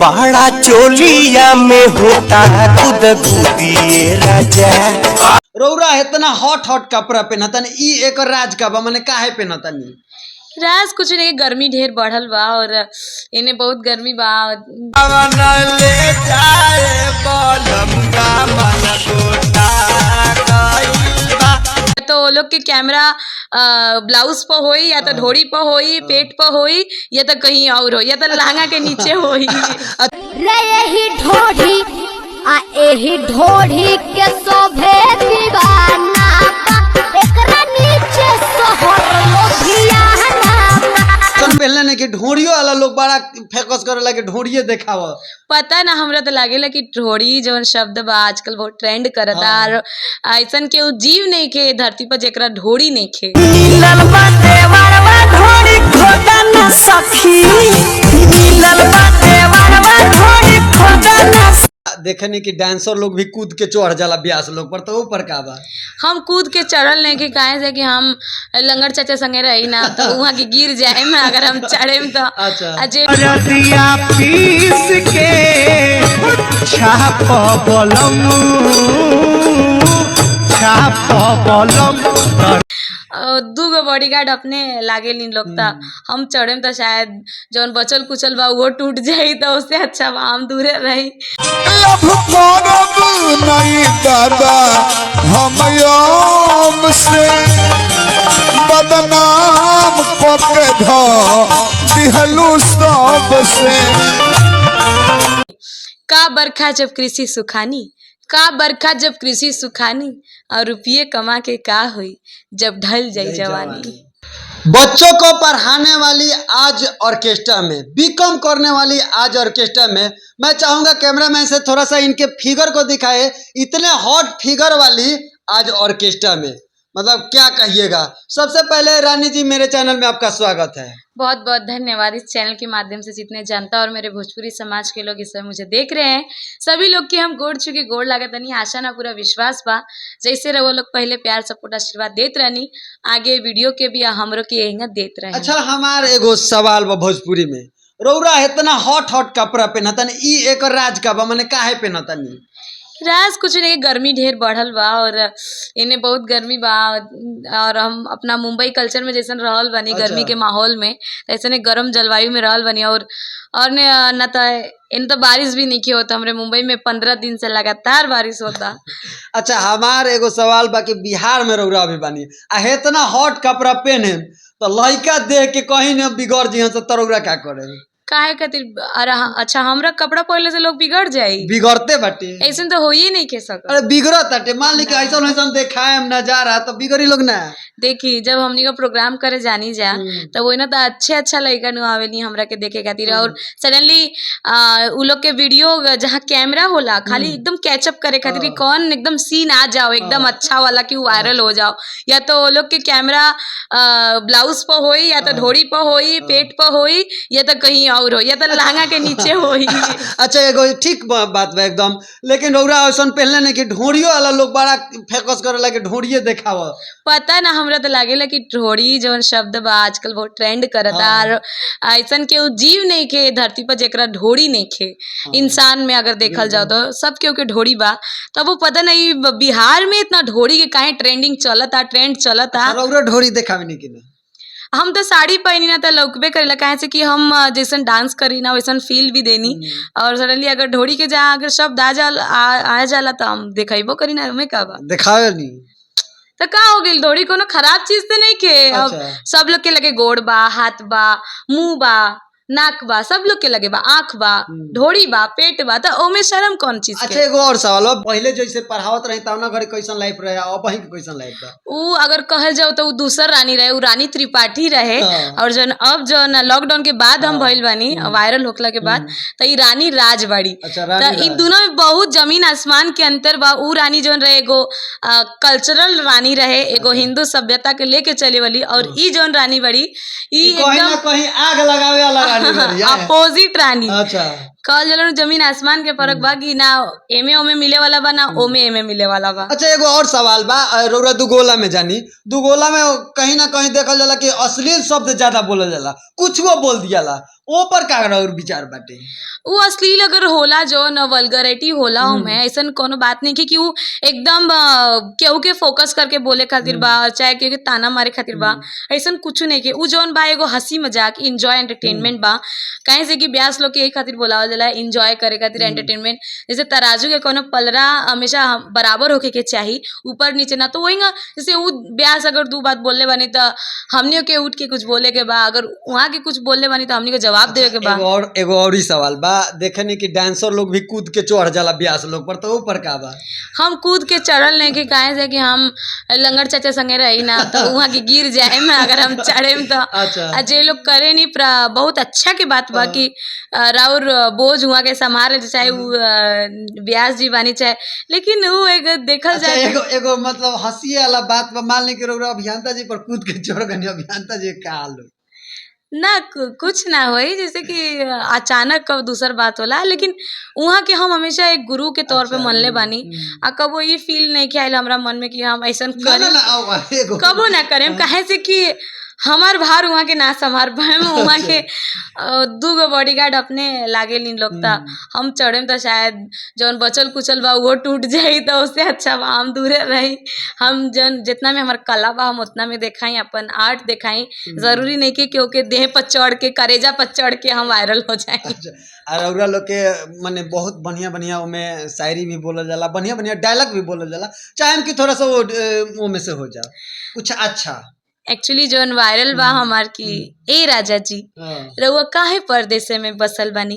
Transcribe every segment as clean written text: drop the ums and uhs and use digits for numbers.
बड़ा चोलिया में होता गुदगुदिए राजा। रौरा इतना हॉट हॉट कपड़ा पहनतन ई एक राज का बा माने काहे पहनतनी? राज कुछ नहीं, गर्मी ढेर बढ़ल बा और इन्हें बहुत गर्मी बा। ले जाए बलमुआ मन गोटा गइल बा। तो वो लोग के कैमरा ब्लाउज पर होई या तो ढोड़ी पर होई, पेट पर होई या तो कहीं और हो या तो लहंगा के नीचे होई। रे यही ढोढ़ी आ एही ढोढ़ी के शोभे दीवाना एकरा नीचे सोहर लोभियाना। पहले ने कि ढोड़ियो वाला लोग बड़ा फेकस करे लगे ढोड़िए देखावा। पता ना, हमरा तो लागेला कि ढोड़ी जवन शब्द बा आजकल बहुत ट्रेंड करता। और ऐसन के जीव नहीं के धरती पर जेकरा ढोड़ी नहीं खे। मिलल बाटे वरवा ढोड़ी खोदा ना सखी, मिलल बाटे वरवा ढोड़ी खोदा ना। देखने की डांसर लोग भी कूद के चढ़ जाला ब्यास लोग पर, तो ऊपर का बा? हम कूद के चढ़ल नहीं के काहे से कि हम लंगड़ चाचा संगे रही ना तो वहाँ के गिर जाए में अगर हम चढ़े तो। अच्छा रतिया पीस के छाप बलम दूगो बॉडीगार्ड अपने लागे इन लोग ता हम चढ़े तो शायद जौन बचल कुचल बा वो टूट जाई तो उससे अच्छा बा हम दूरे रही। लभ करब नहीं दादा हम याम से बदनाम करके दिहलू सब से। का बरखा जब कृषि सुखानी, का बरखा जब कृषि सुखानी और रुपये कमा के का हुई जब ढल जाई जवानी। बच्चों को पढ़ाने वाली आज ऑर्केस्ट्रा में, बीकॉम करने वाली आज ऑर्केस्ट्रा में। मैं चाहूंगा कैमरामैन से थोड़ा सा इनके फिगर को दिखाए, इतने हॉट फिगर वाली आज ऑर्केस्ट्रा में, मतलब क्या कहिएगा। सबसे पहले रानी जी मेरे चैनल में आपका स्वागत है। बहुत बहुत धन्यवाद। इस चैनल के माध्यम से जितने जनता और मेरे भोजपुरी समाज के लोग इस समय मुझे देख रहे हैं, सभी लोग की हम गोड़ छुके गोड़ लागत नहीं, आशा ना पूरा विश्वास बा जैसे रहो लोग पहले प्यार सपोर्ट आशीर्वाद देत रहनी, आगे वीडियो के भी हमरो की यही देत रहे। अच्छा हमार एगो सवाल बा भोजपुरी में, रौरा इतना हॉट हॉट कपड़ा पहनतन ई एक राज का बा माने काहे पहनतनी? राज कुछ नहीं, गर्मी ढेर बढ़ल बा और इन्हें बहुत गर्मी बा और हम अपना मुंबई कल्चर में जैसन रहल बनी। अच्छा। गर्मी के माहौल में ऐसे गर्म जलवायु में रहल बनी और न तो इन तो बारिश भी नहीं की होता। हमारे मुंबई में 15 दिन से लगातार बारिश होता। अच्छा हमार एगो सवाल बा कि बिहार में रौरा भी बानी आ इतना हॉट कपड़ा पहने तो लड़का देख के कहीं न बिगड़ जी तो तरौरा क्या करे? काहे खातिर? अरे अच्छा हमरा कपड़ा पहले से लोग बिगड़ जाये? बिगड़ते बाटे ऐसे तो हो ही नहीं के सकत। अरे बिगड़त बाटे, मान ली कि ऐसा वैसा देखाए हम नजारा तो बिगड़ी लोग ना। देखी जब हमनी का प्रोग्राम करे जानी जा तो वो ना तो अच्छे अच्छा लड़का नु आवेली हमरा के देखे खातिर और सडनली उ लोग के वीडियो जहाँ कैमरा होला खाली एकदम कैचअप करे खातिर कौन एकदम सीन आ जाओ एकदम अच्छा वाला कि वायरल हो जाओ, या तो वो लोग के कैमरा ब्लाउज पर होई या तो ढोड़ी पर होई, पेट पर होई या तो कहीं और हो या तो लहंगा के नीचे होई। अच्छा एगो ठीक बात बा एकदम, लेकिन रौरा ऐसा पहले ने कि ढोड़ियो वाला लोग बड़ा फेकस करे लगे ढोड़िए देखावा। पता ना, हमरा तो लागेला कि ढोड़ी जवन शब्द बा आजकल बहुत ट्रेंड करता। और ऐसन के जीव नहीं के धरती पर जेकरा ढोड़ी नहीं खे। इंसान में अगर देखल जाओ तो सब के ढोड़ी बा, तब वो पता नहीं बिहार में इतना ढोड़ी के काहे ट्रेंडिंग चलता, ट्रेंड चलता। रौरा ढोड़ी देखावे नहीं कि हम तो साड़ी पहनी ना तो लौकबे करेला काहे से कि हम जैसन डांस करी ना वैसन फील भी देनी। और सडनली अगर ढोड़ी के जहाँ अगर शब्द आ जाला तो हम देखेबो करी ना, हमें का बा देखावे नहीं तो का हो गई? ढोड़ी कोनो खराब चीज तो नहीं के। अब सब लोग के लगे गोड़ बा, हाथ बा, मुंह बा, नाक बा, सब लोग के लगे बा, आँख बा, ढोड़ी बा, पेट बा, तो ओमे शर्म कौन चीज के? अच्छा एगो और सवाल बा, पहले जैसे पढ़ावत रही तब ना घरे कैसन लाइफ रहे अब वहीं कैसन लाइफ बा? उ अगर कहल जाओ तो दूसर रानी रहे, उ रानी त्रिपाठी रहे। और जन अब जो लॉकडाउन के बाद हम भइल बानी वायरल होखला के बाद तो ई रानी राज बाड़ी। तो इन दोनों में बहुत जमीन आसमान के अंतर बा। उ रानी जोन रहे एगो कल्चरल रानी रहे, एगो हिंदू सभ्यता के लेके चले वाली, और ई जोन रानी बड़ी ई एकदम कहीं आग लगावे वाला अपोजिट रानी। अच्छा कहल जाला जमीन आसमान के फर्क बा कि ना एमे ओमे मिले वाला बा ना ओमे एमे मिले वाला बा। अच्छा एगो और सवाल बा, रौरा दुगोला में जानी, दुगोला में कहीं ना कहीं देखल जाला कि अश्लील शब्द ज्यादा बोलल जाला, कुछ वो बोल दियाला, ओ पर का और विचार बाटे? वो अश्लील अगर होला जो न वल्गरिटी होला में ऐसा कोनो बात नहीं कि वो एकदम केहू के फोकस करके बोले खातिर बा चाहे केहू के ताना मारे खातिर बा, ऐसा कुछ नहीं के उ जौन बा एगो हंसी मजाक इंजॉय एंटरटेनमेंट बा। कहीं से कि ब्यास लोग के यही खातिर बोलावल जाला इंजॉय करे खातिर एंटरटेनमेंट। जैसे तराजू के कोनो पलरा हमेशा बराबर होके के चाहिए, ऊपर नीचे ना। तो वही जैसे उ ब्यास अगर दू बात बोलले बानी तो हमनियों के उठ के कुछ बोले के बा, अगर वहाँ के कुछ बोलले बानी तो हमनी को जवाब देवे के बा। एगो और ही सवाल बा, देखे नहीं कि डांसर लोग भी कूद के चढ़ जाला ब्यास लोग पर, तो ऊपर का बा? हम कूद के चढ़ल नहीं कि काहे से कि हम लंगड़ चाचा संगे रही ना तो वहाँ के गिर जाए में अगर हम चढ़े तो। अच्छा। जे लोग करे नहीं बहुत अच्छा की बात बा कि राउर बोझ हुआ के संभाले, चाहे वो ब्यास जी बानी चाहे, लेकिन वो एक देखल अच्छा, जाए एगो मतलब हंसी वाला बात बा, मान ली कि रउरा अभियंता जी पर कूद के चढ़ गनी, अभियंता जी का हाल होई? ना कुछ ना होई, जैसे कि अचानक कब दूसर बात होला, लेकिन वहाँ के हम हमेशा एक गुरु के तौर पे मनले बानी। आ कबो ये फील नहीं किया हमरा मन में कि हम ऐसा ना ना ना एगो कबो ना करें, काहे से कि हमार भार वहाँ के ना संभार पाए, वहाँ के दूगो बॉडीगार्ड अपने लागे इन लोग ता हम चढ़े तो शायद जौन बचल कुचल बा वो टूट जाई, तो उससे अच्छा बा हम दूरे रही। हम जौन जितना में हमार कला बा हम उतना में दिखाई, अपन आर्ट दिखाई। जरूरी नहीं कि क्योंकि देह पर चढ़ के करेजा पर चढ़ के हम वायरल हो जाए। और रउरा लोग के माने बहुत बढ़िया बढ़िया उमें शायरी भी बोलल जाला, बढ़िया बढ़िया डायलॉग भी बोलल जाला, चाहे कि थोड़ा सा वो में से हो जाए कुछ अच्छा। एक्चुअली जौन वायरल बा हमार की ए राजा जी रउआ काहे परदेसे में बसल बानी,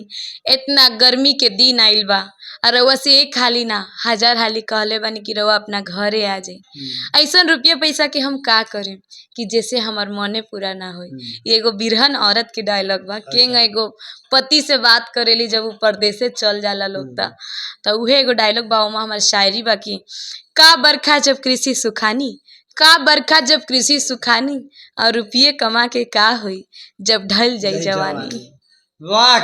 इतना गर्मी के दिन आइल बा और रउआ से एक हाली ना 1000 हाली कहले बानी कि रउआ अपना घरे आ जाए। ऐसा रुपया पैसा के हम का करें कि जैसे हमार मने पूरा ना होई। ये एगो बिरहन औरत के डायलॉग बा, केंग एगो पति से बात करेली जब वो परदेसे चल जाला लोग तो उहे एगो डायलॉग बा, ओमा हमार शायरी बा कि का बरखा जब कृषि सुखानी, का बरखा जब कृषि सुखानी, और रुपये कमा के का हुई जब ढल जाई जवानी। वाह।